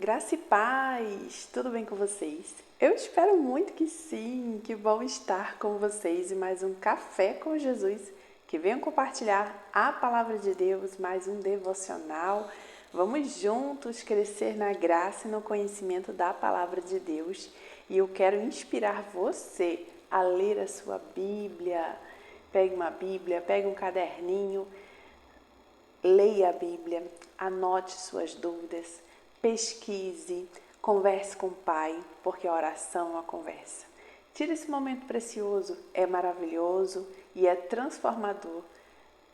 Graça e paz, tudo bem com vocês? Eu espero muito que sim, que bom estar com vocês em mais um Café com Jesus, que venham compartilhar a Palavra de Deus, mais um devocional. Vamos juntos crescer na graça e no conhecimento da Palavra de Deus. E eu quero inspirar você a ler a sua Bíblia. Pegue uma Bíblia, pegue um caderninho, leia a Bíblia, anote suas dúvidas, pesquise, converse com o Pai, porque a oração é uma conversa. Tire esse momento precioso, é maravilhoso e é transformador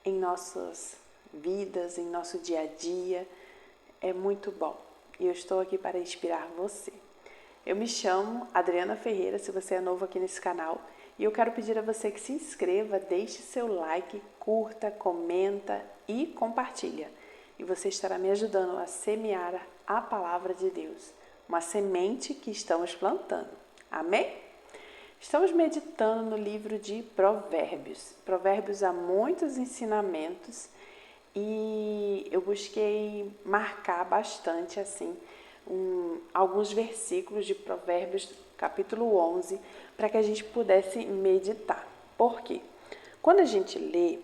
em nossas vidas, em nosso dia a dia. É muito bom e eu estou aqui para inspirar você. Eu me chamo Adriana Ferreira, se você é novo aqui nesse canal, e eu quero pedir a você que se inscreva, deixe seu like, curta, comenta e compartilha. E você estará me ajudando a semear a palavra de Deus, uma semente que estamos plantando. Amém? Estamos meditando no livro de Provérbios. Provérbios há muitos ensinamentos e eu busquei marcar bastante assim alguns versículos de Provérbios, capítulo 11, para que a gente pudesse meditar. Por quê? Quando a gente lê,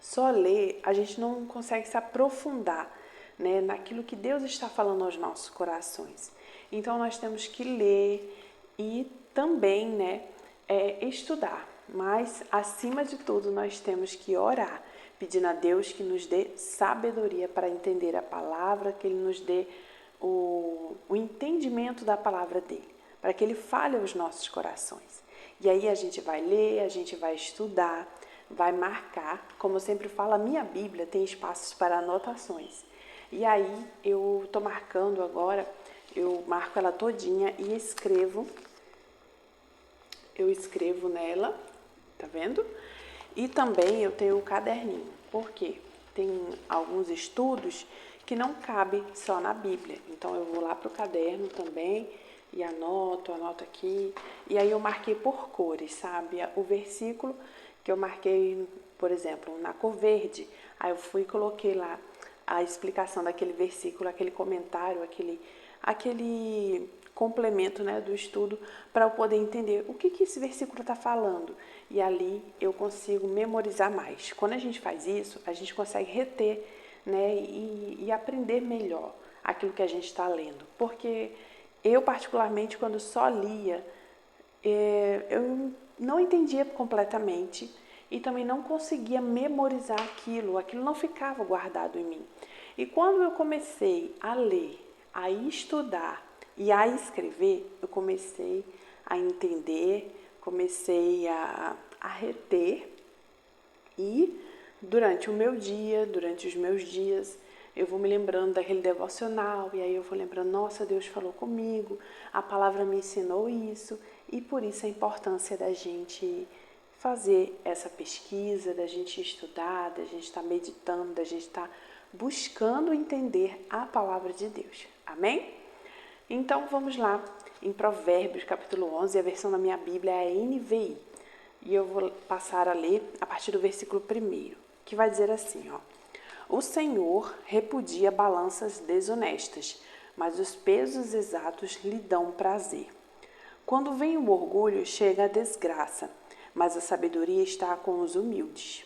só lê, a gente não consegue se aprofundar, né, naquilo que Deus está falando aos nossos corações. Então, nós temos que ler e também, né, estudar. Mas, acima de tudo, nós temos que orar, pedindo a Deus que nos dê sabedoria para entender a palavra, que Ele nos dê o entendimento da palavra dele, para que ele fale aos nossos corações. E aí a gente vai ler, a gente vai estudar, vai marcar. Como eu sempre falo, a minha Bíblia tem espaços para anotações. E aí eu estou marcando agora, eu marco ela todinha e escrevo. Eu escrevo nela, tá vendo? E também eu tenho o caderninho. Por quê? Tem alguns estudos que não cabe só na Bíblia. Então eu vou lá para o caderno também e anoto aqui. E aí eu marquei por cores, sabe? O versículo que eu marquei, por exemplo, na cor verde, aí eu fui e coloquei lá a explicação daquele versículo, aquele comentário, aquele complemento, né, do estudo, para eu poder entender o que esse versículo está falando. E ali eu consigo memorizar mais. Quando a gente faz isso, a gente consegue reter, né, e aprender melhor aquilo que a gente está lendo. Porque eu, particularmente, quando só lia, eu não entendia completamente e também não conseguia memorizar aquilo não ficava guardado em mim. E quando eu comecei a ler, a estudar e a escrever, eu comecei a entender, comecei a reter e durante o meu dia, durante os meus dias, eu vou me lembrando daquele devocional e aí eu vou lembrando, nossa, Deus falou comigo, a palavra me ensinou isso e por isso a importância da gente fazer essa pesquisa, da gente estudar, da gente estar meditando, da gente estar buscando entender a palavra de Deus. Amém? Então vamos lá, em Provérbios capítulo 11, a versão da minha Bíblia é a NVI. E eu vou passar a ler a partir do versículo 1, que vai dizer assim, ó. O Senhor repudia balanças desonestas, mas os pesos exatos lhe dão prazer. Quando vem o orgulho, chega a desgraça, mas a sabedoria está com os humildes.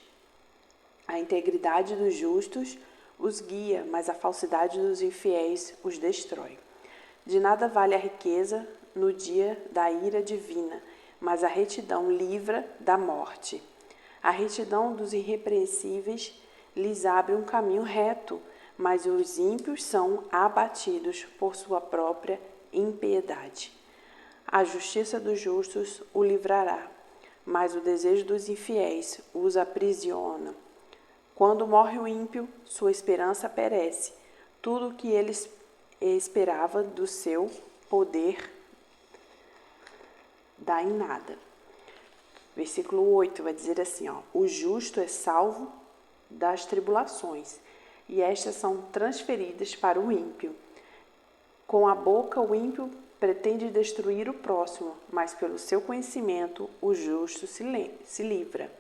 A integridade dos justos os guia, mas a falsidade dos infiéis os destrói. De nada vale a riqueza no dia da ira divina, mas a retidão livra da morte. A retidão dos irrepreensíveis lhes abre um caminho reto, mas os ímpios são abatidos por sua própria impiedade. A justiça dos justos o livrará, mas o desejo dos infiéis os aprisiona. Quando morre o ímpio, sua esperança perece. Tudo o que ele esperava do seu poder dá em nada. Versículo 8 vai dizer assim, ó, o justo é salvo das tribulações, e estas são transferidas para o ímpio. Com a boca o ímpio pretende destruir o próximo, mas pelo seu conhecimento o justo se livra.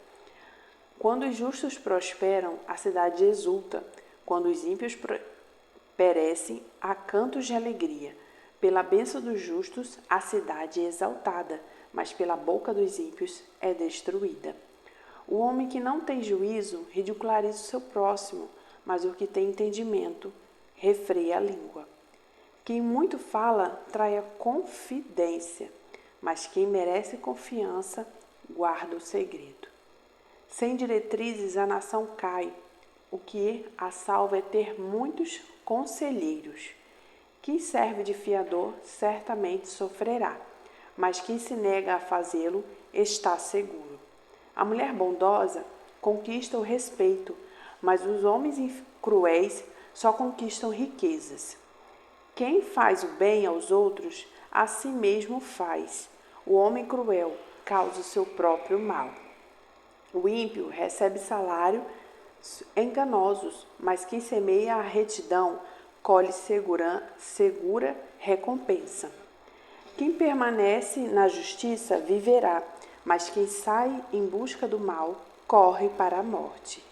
Quando os justos prosperam, a cidade exulta. Quando os ímpios perecem a cantos de alegria. Pela bênção dos justos, a cidade é exaltada, mas pela boca dos ímpios é destruída. O homem que não tem juízo ridiculariza o seu próximo, mas o que tem entendimento refreia a língua. Quem muito fala trai a confidência, mas quem merece confiança guarda o segredo. Sem diretrizes a nação cai. O que a salva é ter muitos conselheiros. Quem serve de fiador certamente sofrerá, mas quem se nega a fazê-lo está seguro. A mulher bondosa conquista o respeito, mas os homens cruéis só conquistam riquezas. Quem faz o bem aos outros, a si mesmo faz. O homem cruel causa o seu próprio mal. O ímpio recebe salário enganosos, mas quem semeia a retidão colhe segura recompensa. Quem permanece na justiça viverá, mas quem sai em busca do mal corre para a morte.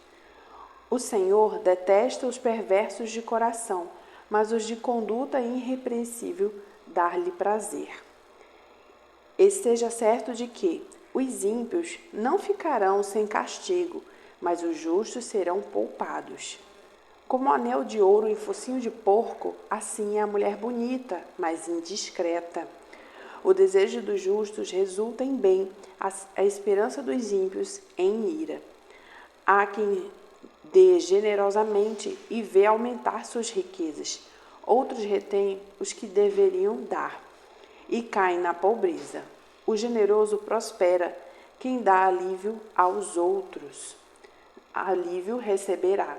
O Senhor detesta os perversos de coração, mas os de conduta irrepreensível dar-lhe prazer. Esteja certo de que os ímpios não ficarão sem castigo, mas os justos serão poupados. Como o anel de ouro em focinho de porco, assim é a mulher bonita, mas indiscreta. O desejo dos justos resulta em bem, a esperança dos ímpios em ira. Há quem dê generosamente e vê aumentar suas riquezas. Outros retêm os que deveriam dar e caem na pobreza. O generoso prospera, quem dá alívio aos outros, alívio receberá.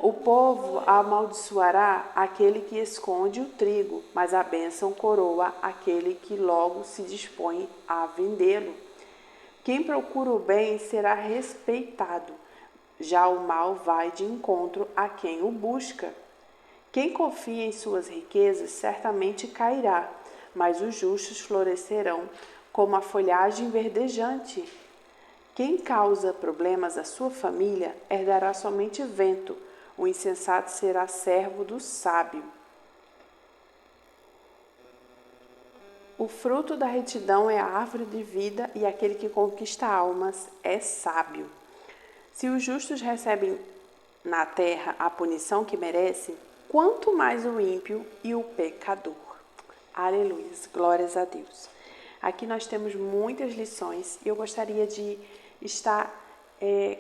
O povo amaldiçoará aquele que esconde o trigo, mas a bênção coroa aquele que logo se dispõe a vendê-lo. Quem procura o bem será respeitado, já o mal vai de encontro a quem o busca. Quem confia em suas riquezas certamente cairá, mas os justos florescerão como a folhagem verdejante. Quem causa problemas à sua família herdará somente vento. O insensato será servo do sábio. O fruto da retidão é a árvore de vida e aquele que conquista almas é sábio. Se os justos recebem na terra a punição que merecem, quanto mais o ímpio e o pecador. Aleluia, glórias a Deus. Aqui nós temos muitas lições e eu gostaria de estar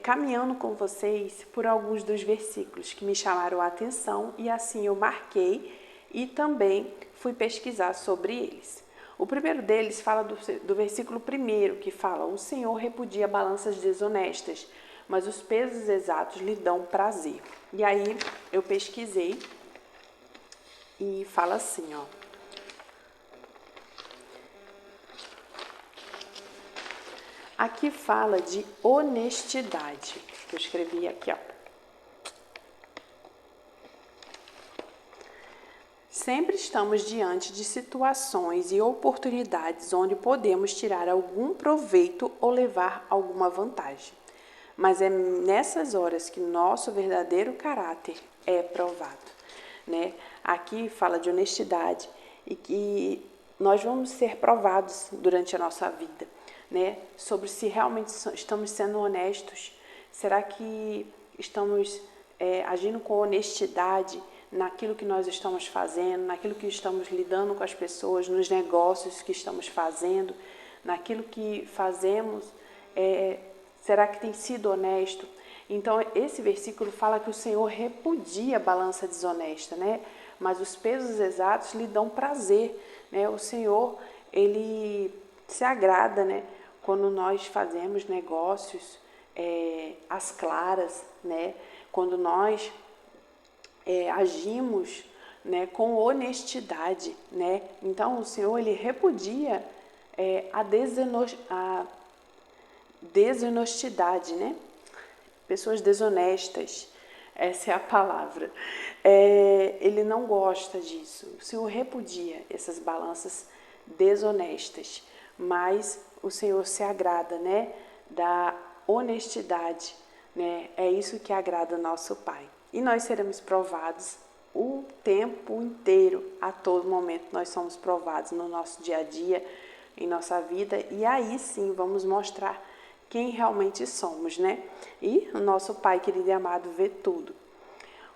caminhando com vocês por alguns dos versículos que me chamaram a atenção e assim eu marquei e também fui pesquisar sobre eles. O primeiro deles fala do versículo 1, que fala: o Senhor repudia balanças desonestas, mas os pesos exatos lhe dão prazer. E aí eu pesquisei e fala assim, ó. Aqui fala de honestidade. Eu escrevi aqui, ó. Sempre estamos diante de situações e oportunidades onde podemos tirar algum proveito ou levar alguma vantagem. Mas é nessas horas que nosso verdadeiro caráter é provado, né? Aqui fala de honestidade e que nós vamos ser provados durante a nossa vida, né? Sobre se realmente estamos sendo honestos. Será que estamos agindo com honestidade naquilo que nós estamos fazendo, naquilo que estamos lidando com as pessoas, nos negócios que estamos fazendo, naquilo que fazemos? Será que tem sido honesto? Então, esse versículo fala que o Senhor repudia a balança desonesta, né? Mas os pesos exatos lhe dão prazer, né? O Senhor, Ele se agrada, né? Quando nós fazemos negócios às claras, né? Quando nós agimos, né, com honestidade, né? Então, o Senhor, Ele repudia a desonestidade, né? Pessoas desonestas, essa é a palavra. Ele não gosta disso. O Senhor repudia essas balanças desonestas, mas o Senhor se agrada, né, da honestidade, né? É isso que agrada nosso Pai. E nós seremos provados o tempo inteiro, a todo momento, nós somos provados no nosso dia a dia, em nossa vida, e aí sim vamos mostrar quem realmente somos, né? E o nosso Pai querido e amado vê tudo.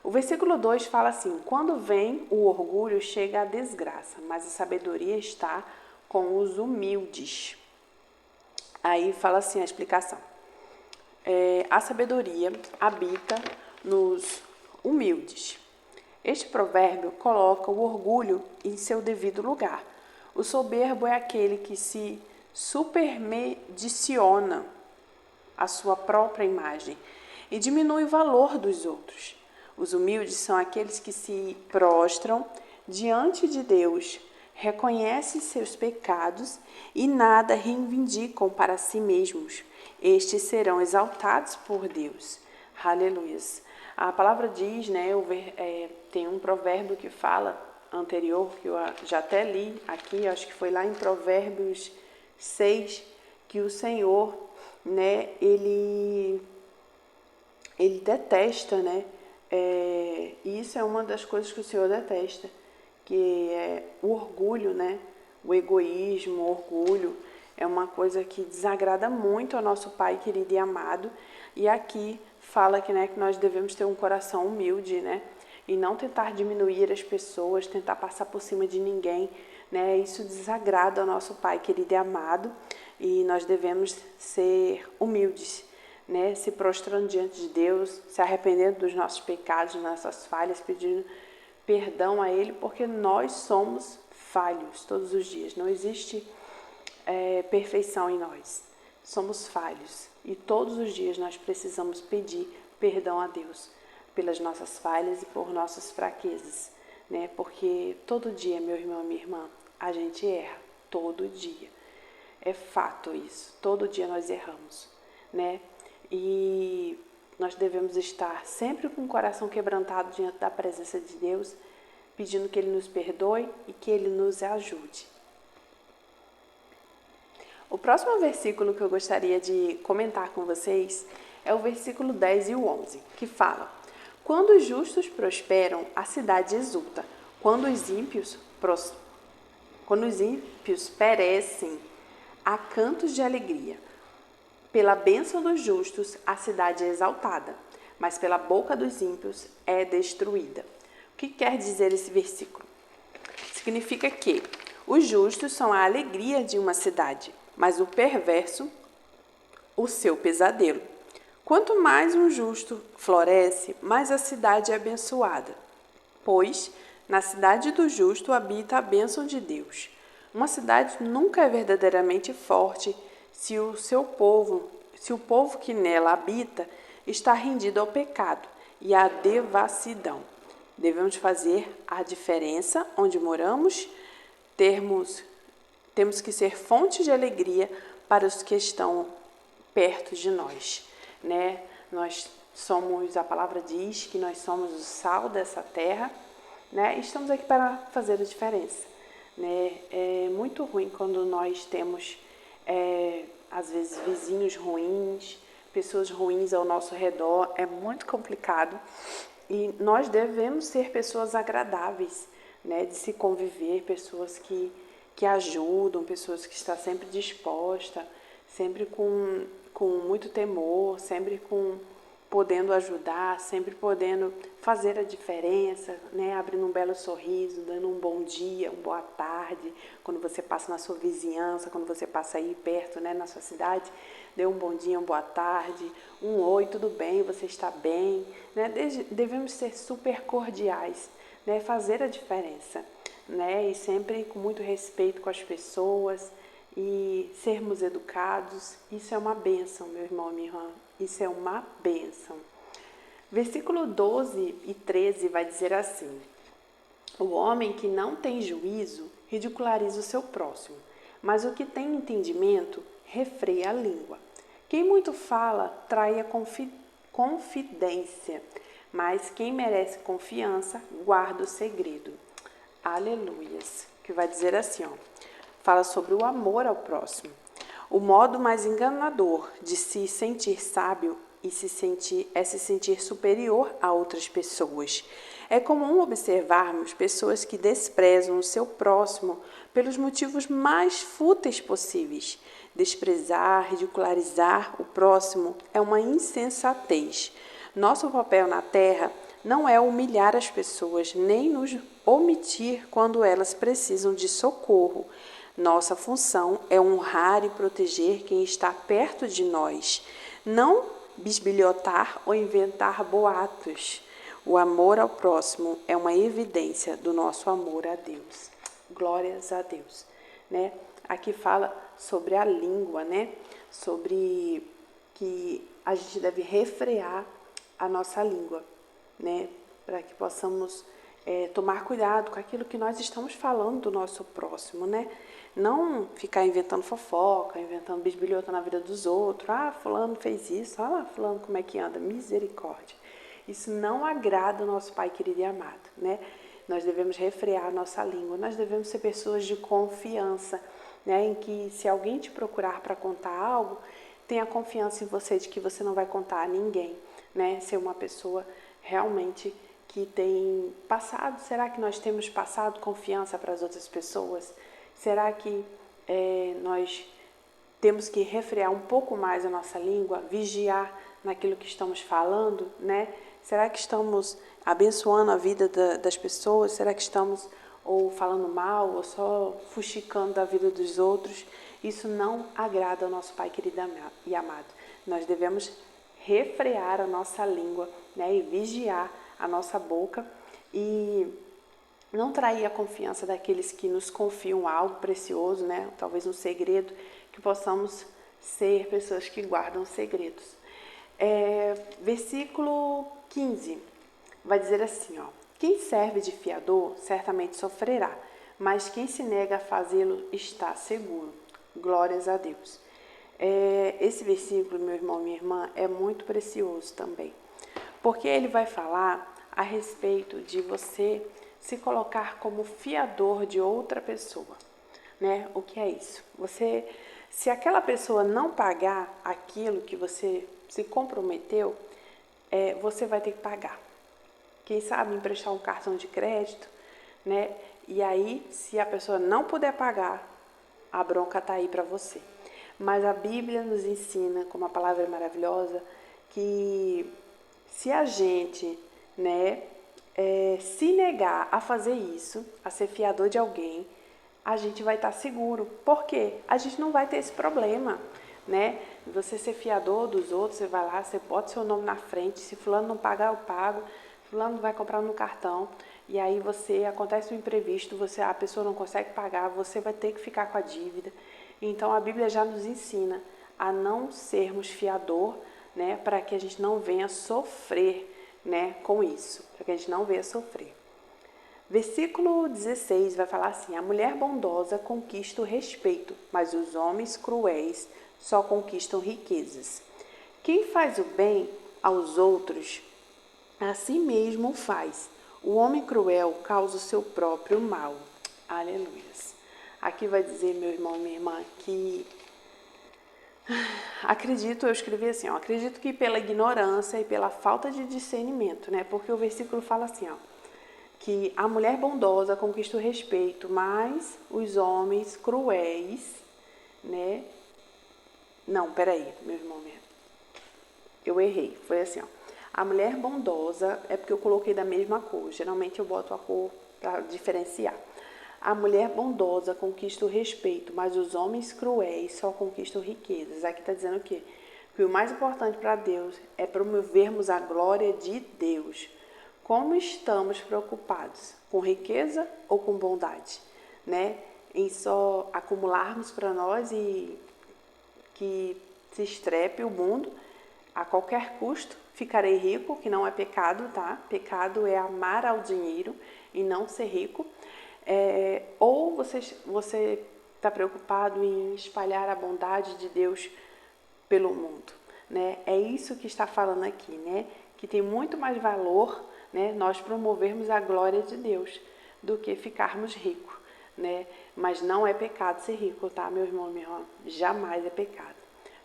O versículo 2 fala assim: quando vem o orgulho, chega a desgraça, mas a sabedoria está com os humildes. Aí fala assim a explicação. A sabedoria habita nos humildes. Este provérbio coloca o orgulho em seu devido lugar. O soberbo é aquele que se supermediciona a sua própria imagem e diminui o valor dos outros. Os humildes são aqueles que se prostram diante de Deus, reconhecem seus pecados e nada reivindicam para si mesmos. Estes serão exaltados por Deus. Aleluias. A palavra diz, né, tem um provérbio que fala anterior, que eu já até li aqui, acho que foi lá em Provérbios 6, que o Senhor, né, ele detesta, né, e isso é uma das coisas que o Senhor detesta, que é o orgulho, né, o egoísmo, o orgulho, é uma coisa que desagrada muito ao nosso Pai querido e amado, e aqui fala que, né, que nós devemos ter um coração humilde, né, e não tentar diminuir as pessoas, tentar passar por cima de ninguém, né, isso desagrada ao nosso Pai querido e amado, e nós devemos ser humildes, né, se prostrando diante de Deus, se arrependendo dos nossos pecados, das nossas falhas, pedindo perdão a Ele, porque nós somos falhos todos os dias, não existe perfeição em nós, somos falhos e todos os dias nós precisamos pedir perdão a Deus pelas nossas falhas e por nossas fraquezas, né? Porque todo dia, meu irmão e minha irmã, a gente erra, todo dia, é fato isso, todo dia nós erramos, né? E nós devemos estar sempre com o coração quebrantado diante da presença de Deus, pedindo que Ele nos perdoe e que Ele nos ajude. O próximo versículo que eu gostaria de comentar com vocês é o versículo 10 e o 11, que fala: quando os justos prosperam, a cidade exulta. Quando os ímpios perecem, há cantos de alegria. Pela bênção dos justos, a cidade é exaltada, mas pela boca dos ímpios é destruída. O que quer dizer esse versículo? Significa que os justos são a alegria de uma cidade, mas o perverso, o seu pesadelo. Quanto mais um justo floresce, mais a cidade é abençoada, pois na cidade do justo habita a bênção de Deus. Uma cidade nunca é verdadeiramente forte se o povo que nela habita está rendido ao pecado e à devassidão. Devemos fazer a diferença onde moramos, temos que ser fonte de alegria para os que estão perto de nós, né? A palavra diz que nós somos o sal dessa terra, né? E estamos aqui para fazer a diferença, né? É muito ruim quando nós temos, às vezes, vizinhos ruins, pessoas ruins ao nosso redor, é muito complicado. E nós devemos ser pessoas agradáveis, né, de se conviver, pessoas que ajudam, pessoas que estão sempre dispostas, sempre com muito temor, sempre podendo ajudar, sempre podendo fazer a diferença, né, abrindo um belo sorriso, dando um bom dia, uma boa tarde, quando você passa na sua vizinhança, quando você passa aí perto, né, na sua cidade, dê um bom dia, uma boa tarde, um oi, tudo bem, você está bem, né? Devemos ser super cordiais, né, fazer a diferença, né, e sempre com muito respeito com as pessoas e sermos educados. Isso é uma bênção, meu irmão e minha irmã, isso é uma bênção. Versículo 12 e 13 vai dizer assim: o homem que não tem juízo ridiculariza o seu próximo, mas o que tem entendimento refreia a língua. Quem muito fala trai a confidência, mas quem merece confiança guarda o segredo. Aleluias. Que vai dizer assim, fala sobre o amor ao próximo. O modo mais enganador de se sentir sábio e se sentir superior a outras pessoas. É comum observarmos pessoas que desprezam o seu próximo pelos motivos mais fúteis possíveis. Desprezar, ridicularizar o próximo é uma insensatez. Nosso papel na Terra não é humilhar as pessoas, nem nos omitir quando elas precisam de socorro. Nossa função é honrar e proteger quem está perto de nós, não bisbilhotar ou inventar boatos. O amor ao próximo é uma evidência do nosso amor a Deus. Glórias a Deus, né? Aqui fala sobre a língua, né? Sobre que a gente deve refrear a nossa língua, né? Para que possamos tomar cuidado com aquilo que nós estamos falando do nosso próximo, né? Não ficar inventando fofoca, inventando bisbilhota na vida dos outros. Ah, fulano fez isso, olha lá fulano como é que anda, misericórdia. Isso não agrada o nosso Pai querido e amado, né? Nós devemos refrear a nossa língua, nós devemos ser pessoas de confiança, né? Em que se alguém te procurar para contar algo, tenha confiança em você de que você não vai contar a ninguém, né? Ser uma pessoa realmente que tem passado, será que nós temos passado confiança para as outras pessoas? Será que nós temos que refrear um pouco mais a nossa língua, vigiar naquilo que estamos falando, né? Será que estamos abençoando a vida das pessoas? Será que estamos ou falando mal ou só fuxicando da vida dos outros? Isso não agrada ao nosso Pai querido e amado. Nós devemos refrear a nossa língua, né? E vigiar a nossa boca e não trair a confiança daqueles que nos confiam algo precioso, né? Talvez um segredo, que possamos ser pessoas que guardam segredos. Versículo 15 vai dizer assim, ó: quem serve de fiador certamente sofrerá, mas quem se nega a fazê-lo está seguro. Glórias a Deus. Esse versículo, meu irmão, minha irmã, é muito precioso também, porque ele vai falar a respeito de você se colocar como fiador de outra pessoa, né? O que é isso? Se aquela pessoa não pagar aquilo que você se comprometeu, você vai ter que pagar. Quem sabe emprestar um cartão de crédito, né? E aí, se a pessoa não puder pagar, a bronca está aí para você. Mas a Bíblia nos ensina, como a palavra é maravilhosa, que se a gente, né, se negar a fazer isso, a ser fiador de alguém, a gente vai estar seguro. Por quê? A gente não vai ter esse problema, né? Você ser fiador dos outros, você vai lá, você bota seu nome na frente, se fulano não pagar, eu pago, fulano vai comprar no cartão, e aí acontece um imprevisto, a pessoa não consegue pagar, você vai ter que ficar com a dívida. Então a Bíblia já nos ensina a não sermos fiador, né, para que a gente não venha sofrer, né, com isso, para que a gente não venha sofrer. Versículo 16 vai falar assim: a mulher bondosa conquista o respeito, mas os homens cruéis só conquistam riquezas. Quem faz o bem aos outros, a si mesmo o faz. O homem cruel causa o seu próprio mal. Aleluias. Aqui vai dizer, meu irmão e minha irmã, que eu escrevi assim, ó, acredito que pela ignorância e pela falta de discernimento, né? Porque o versículo fala assim, ó, que a mulher bondosa conquista o respeito, mas os homens cruéis, né? Não, peraí, meu irmão mesmo. Eu errei, foi assim, ó. A mulher bondosa, é porque eu coloquei da mesma cor, geralmente eu boto a cor para diferenciar. A mulher bondosa conquista o respeito, mas os homens cruéis só conquistam riquezas. Aqui está dizendo o quê? Que o mais importante para Deus é promovermos a glória de Deus. Como estamos preocupados? Com riqueza ou com bondade? Né? Em só acumularmos para nós e que se estrepe o mundo a qualquer custo, ficarei rico, que não é pecado, tá? Pecado é amar ao dinheiro e não ser rico. Ou você está preocupado em espalhar a bondade de Deus pelo mundo, né? É isso que está falando aqui, né? Que tem muito mais valor, né, nós promovermos a glória de Deus do que ficarmos ricos, né? Mas não é pecado ser rico, tá, meu irmão e minha irmã? Jamais é pecado.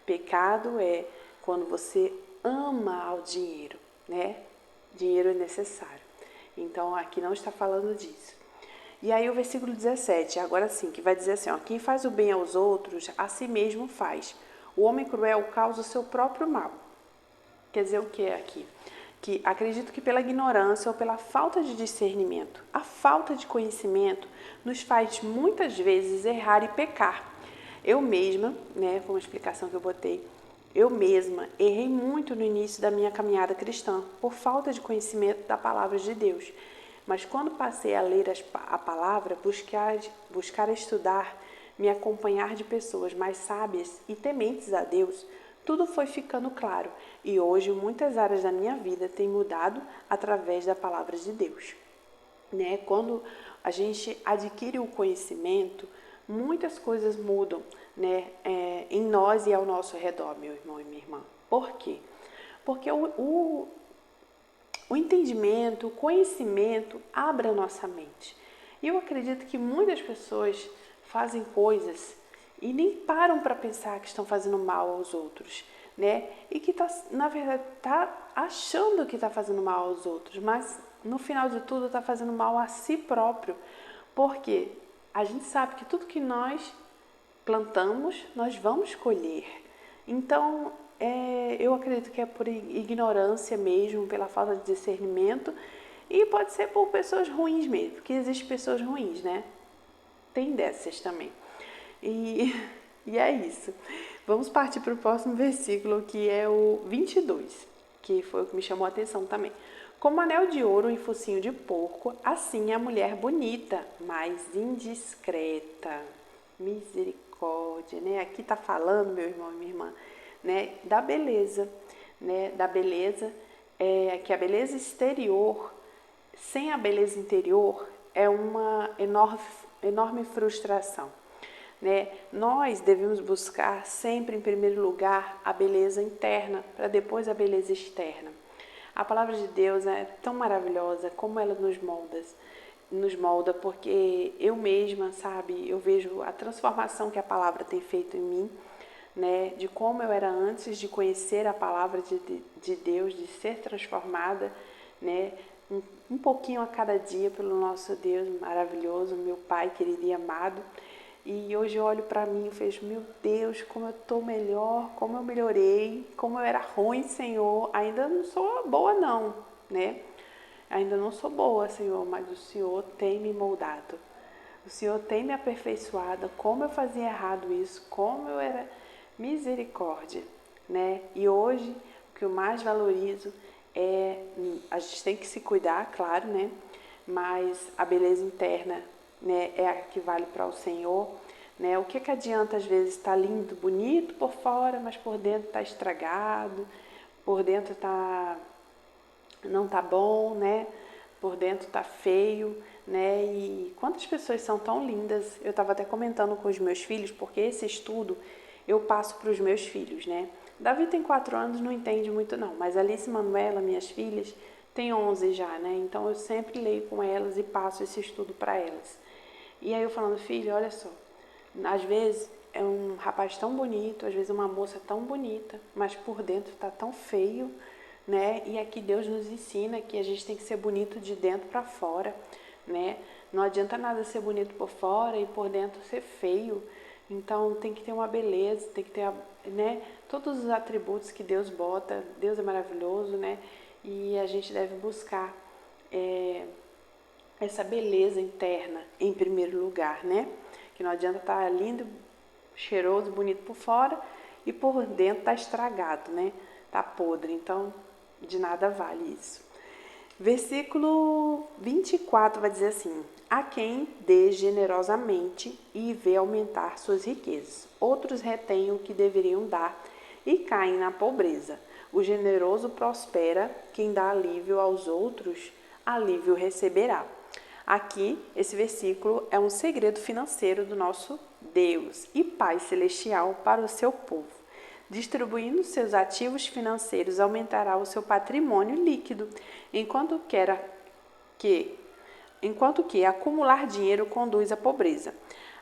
Pecado é quando você ama ao dinheiro, né? Dinheiro é necessário. Então, aqui não está falando disso. E aí o versículo 17, agora sim, que vai dizer assim, ó, quem faz o bem aos outros, a si mesmo faz. O homem cruel causa o seu próprio mal. Quer dizer o que é aqui? Que acredito que pela ignorância ou pela falta de discernimento, a falta de conhecimento nos faz muitas vezes errar e pecar. Eu mesma, né, foi uma explicação que eu botei, eu mesma errei muito no início da minha caminhada cristã, por falta de conhecimento da palavra de Deus. Mas quando passei a ler a palavra, buscar estudar, me acompanhar de pessoas mais sábias e tementes a Deus, tudo foi ficando claro e hoje muitas áreas da minha vida têm mudado através da palavra de Deus. Né? Quando a gente adquire o conhecimento, muitas coisas mudam, né? Em nós e ao nosso redor, meu irmão e minha irmã. Por quê? Porque o entendimento, o conhecimento abre a nossa mente. E eu acredito que muitas pessoas fazem coisas e nem param para pensar que estão fazendo mal aos outros, né? E que na verdade tá achando que está fazendo mal aos outros, mas no final de tudo está fazendo mal a si próprio. Porque a gente sabe que tudo que nós plantamos, nós vamos colher. Então, eu acredito que é por ignorância mesmo, pela falta de discernimento, e pode ser por pessoas ruins mesmo, porque existem pessoas ruins, né? Tem dessas também. E é isso. Vamos partir para o próximo versículo, que é o 22, que foi o que me chamou a atenção também. Como anel de ouro em focinho de porco, assim é a mulher bonita, mas indiscreta. Misericórdia, né? Aqui está falando, meu irmão e minha irmã, né? Da beleza, né? Da beleza, que a beleza exterior, sem a beleza interior, é uma enorme frustração. Né? Nós devemos buscar sempre, em primeiro lugar, a beleza interna, para depois a beleza externa. A palavra de Deus é tão maravilhosa, como ela nos molda, porque eu mesma, sabe, eu vejo a transformação que a palavra tem feito em mim, né? De como eu era antes de conhecer a palavra de Deus, de ser transformada, né? Um pouquinho a cada dia pelo nosso Deus maravilhoso, meu Pai querido e amado. E hoje eu olho para mim e vejo, meu Deus, como eu estou melhor, como eu melhorei, como eu era ruim, Senhor. Ainda não sou boa não, né? Ainda não sou boa, Senhor, mas o Senhor tem me moldado. O Senhor tem me aperfeiçoado, como eu fazia errado isso, como eu era misericórdia, né? E hoje, o que eu mais valorizo a gente tem que se cuidar, claro, né? Mas a beleza interna, né, é a que vale para o Senhor, né? O que adianta às vezes estar lindo, bonito por fora, mas por dentro está estragado, por dentro não tá bom, né? Por dentro tá feio, né? E quantas pessoas são tão lindas? Eu estava até comentando com os meus filhos, porque esse estudo eu passo para os meus filhos, né? Davi tem 4 anos, não entende muito não, mas Alice e Manuela, minhas filhas, têm 11 já, né? Então eu sempre leio com elas e passo esse estudo para elas. E aí eu falando, filho, olha só, às vezes é um rapaz tão bonito, às vezes uma moça tão bonita, mas por dentro tá tão feio, né? E aqui Deus nos ensina que a gente tem que ser bonito de dentro para fora, né? Não adianta nada ser bonito por fora e por dentro ser feio. Então tem que ter uma beleza, tem que ter, né, todos os atributos que Deus bota. Deus é maravilhoso, né? E a gente deve buscar essa beleza interna em primeiro lugar, né? Que não adianta estar lindo, cheiroso, bonito por fora e por dentro tá estragado, né? Tá podre. Então, de nada vale isso. Versículo 24 vai dizer assim: a quem dê generosamente e vê aumentar suas riquezas. Outros retêm o que deveriam dar e caem na pobreza. O generoso prospera, quem dá alívio aos outros, alívio receberá. Aqui, esse versículo é um segredo financeiro do nosso Deus e Pai Celestial para o seu povo. Distribuindo seus ativos financeiros, aumentará o seu patrimônio líquido, enquanto que acumular dinheiro conduz à pobreza.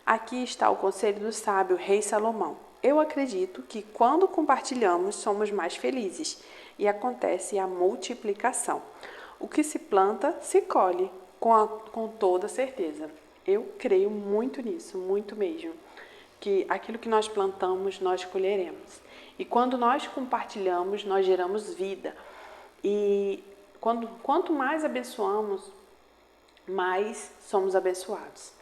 Aqui está o conselho do sábio rei Salomão. Eu acredito que quando compartilhamos somos mais felizes e acontece a multiplicação. O que se planta, se colhe, com toda certeza. Eu creio muito nisso, muito mesmo. Que aquilo que nós plantamos, nós colheremos. E quando nós compartilhamos, nós geramos vida. E quanto mais abençoamos, mais somos abençoados.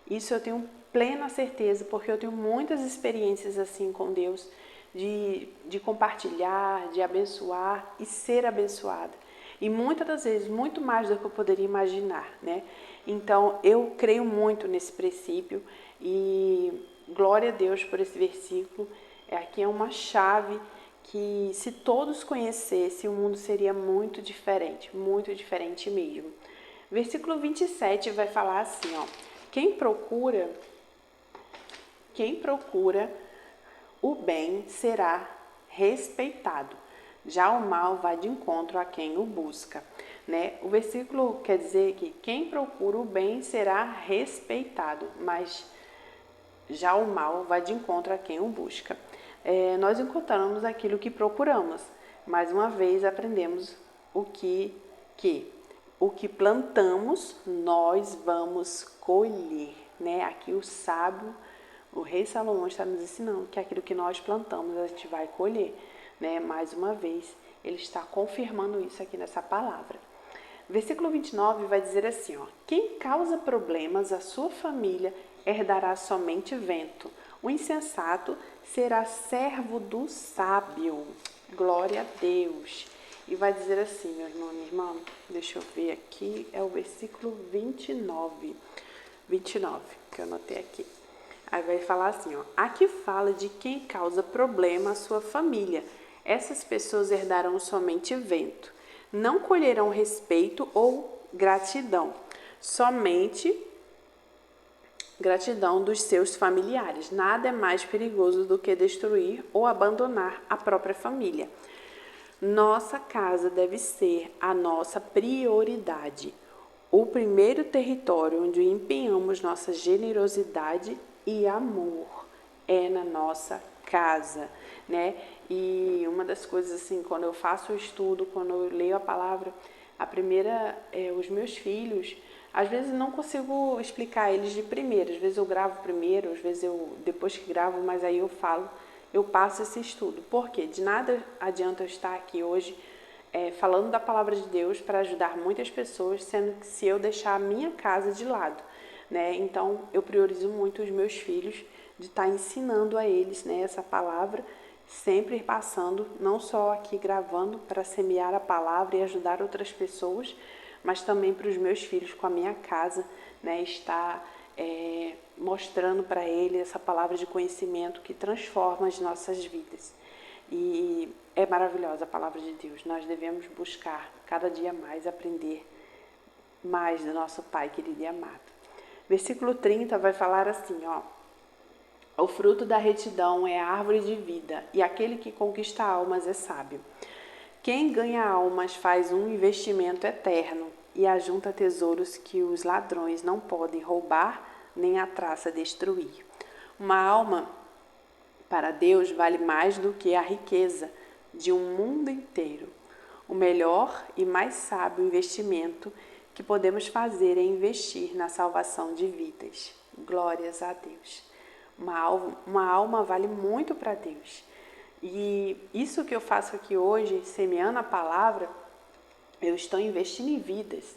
Isso eu tenho plena certeza, porque eu tenho muitas experiências assim com Deus, de compartilhar, de abençoar e ser abençoada. E muitas das vezes, muito mais do que eu poderia imaginar, né? Então, eu creio muito nesse princípio e glória a Deus por esse versículo. Aqui é uma chave que, se todos conhecessem, o mundo seria muito diferente mesmo. Versículo 27 vai falar assim, ó: Quem procura o bem será respeitado. Já o mal vai de encontro a quem o busca, né? O versículo quer dizer que quem procura o bem será respeitado, mas já o mal vai de encontro a quem o busca. Nós encontramos aquilo que procuramos. Mais uma vez aprendemos o que plantamos, nós vamos colher, né? Aqui o sábio, o rei Salomão, está nos ensinando que aquilo que nós plantamos, a gente vai colher, né? Mais uma vez, ele está confirmando isso aqui nessa palavra. Versículo 29 vai dizer assim, ó: Quem causa problemas à sua família herdará somente vento. O insensato será servo do sábio. Glória a Deus. E vai dizer assim, meu irmão, minha irmã, deixa eu ver aqui, é o versículo 29, que eu anotei aqui. Aí vai falar assim, ó: Aqui fala de quem causa problema à sua família. Essas pessoas herdarão somente vento. Não colherão respeito ou gratidão, somente gratidão dos seus familiares. Nada é mais perigoso do que destruir ou abandonar a própria família. Nossa casa deve ser a nossa prioridade, o primeiro território onde empenhamos nossa generosidade e amor é na nossa casa, né? E uma das coisas assim, quando eu faço o estudo, quando eu leio a palavra, a primeira, os meus filhos, às vezes não consigo explicar eles de primeira, às vezes eu gravo primeiro, às vezes eu depois que gravo, mas aí eu passo esse estudo. Por quê? De nada adianta eu estar aqui hoje falando da palavra de Deus para ajudar muitas pessoas, sendo que se eu deixar a minha casa de lado, né? Então eu priorizo muito os meus filhos, de estar ensinando a eles, né, essa palavra, sempre passando, não só aqui gravando para semear a palavra e ajudar outras pessoas, mas também para os meus filhos com a minha casa, né, estar mostrando para eles essa palavra de conhecimento que transforma as nossas vidas. E é maravilhosa a palavra de Deus. Nós devemos buscar cada dia mais aprender mais do nosso Pai querido e amado. Versículo 30 vai falar assim, ó: O fruto da retidão é a árvore de vida, e aquele que conquista almas é sábio. Quem ganha almas faz um investimento eterno e ajunta tesouros que os ladrões não podem roubar nem a traça destruir. Uma alma para Deus vale mais do que a riqueza de um mundo inteiro. O melhor e mais sábio investimento que podemos fazer é investir na salvação de vidas. Glórias a Deus. Uma alma vale muito para Deus. E isso que eu faço aqui hoje, semeando a palavra, eu estou investindo em vidas.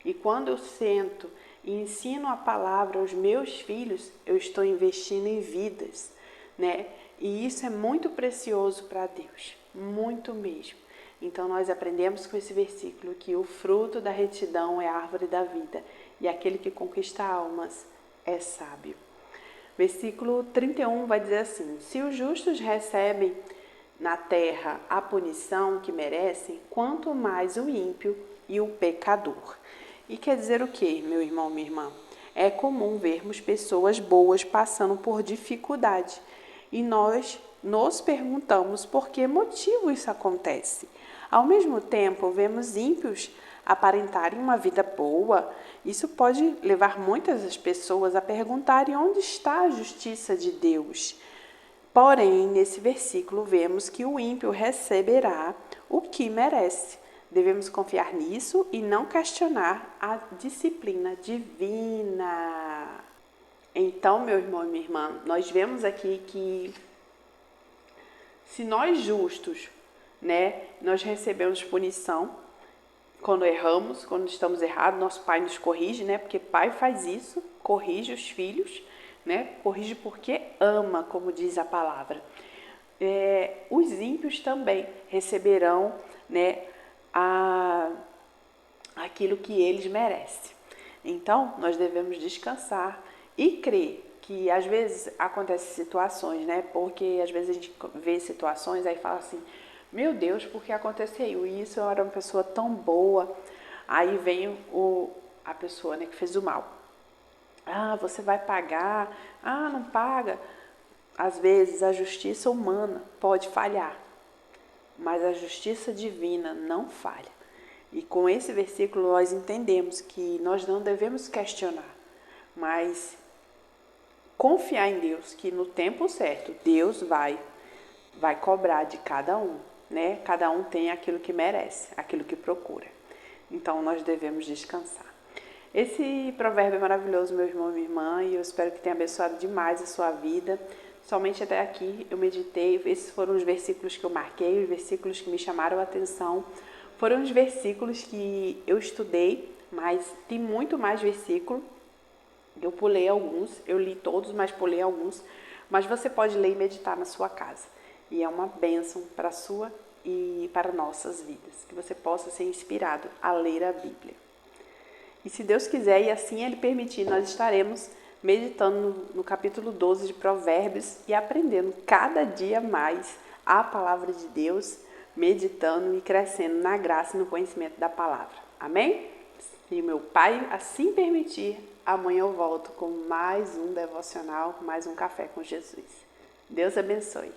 E quando eu sento e ensino a palavra aos meus filhos, eu estou investindo em vidas, né? E isso é muito precioso para Deus, muito mesmo. Então nós aprendemos com esse versículo que o fruto da retidão é a árvore da vida, e aquele que conquista almas é sábio. Versículo 31 vai dizer assim: Se os justos recebem na terra a punição que merecem, quanto mais o ímpio e o pecador. E quer dizer o quê, meu irmão, minha irmã? É comum vermos pessoas boas passando por dificuldade e nós nos perguntamos por que motivo isso acontece. Ao mesmo tempo, vemos ímpios aparentarem uma vida boa. Isso pode levar muitas pessoas a perguntarem onde está a justiça de Deus. Porém, nesse versículo, vemos que o ímpio receberá o que merece. Devemos confiar nisso e não questionar a disciplina divina. Então, meu irmão e minha irmã, nós vemos aqui que se nós justos, né, nós recebemos punição quando erramos, quando estamos errados, nosso pai nos corrige, né? Porque pai faz isso, corrige os filhos, né? Corrige porque ama, como diz a palavra. Os ímpios também receberão, né, aquilo que eles merecem. Então, nós devemos descansar e crer que às vezes acontecem situações, né? Porque às vezes a gente vê situações aí fala assim, meu Deus, por que aconteceu isso? Eu era uma pessoa tão boa. Aí vem a pessoa, né, que fez o mal. Ah, você vai pagar. Ah, não paga. Às vezes a justiça humana pode falhar, mas a justiça divina não falha. E com esse versículo nós entendemos que nós não devemos questionar, mas confiar em Deus, que no tempo certo Deus vai cobrar de cada um, né? Cada um tem aquilo que merece, aquilo que procura. Então nós devemos descansar. Esse provérbio é maravilhoso, meu irmão e minha irmã, e eu espero que tenha abençoado demais a sua vida. Somente até aqui eu meditei, esses foram os versículos que eu marquei, os versículos que me chamaram a atenção. Foram os versículos que eu estudei, mas tem muito mais versículo. Eu pulei alguns, eu li todos, mas pulei alguns. Mas você pode ler e meditar na sua casa. E é uma bênção para a sua e para nossas vidas. Que você possa ser inspirado a ler a Bíblia. E se Deus quiser e assim Ele permitir, nós estaremos meditando no capítulo 12 de Provérbios e aprendendo cada dia mais a palavra de Deus, meditando e crescendo na graça e no conhecimento da palavra. Amém? Se meu Pai assim permitir, amanhã eu volto com mais um devocional, mais um café com Jesus. Deus abençoe.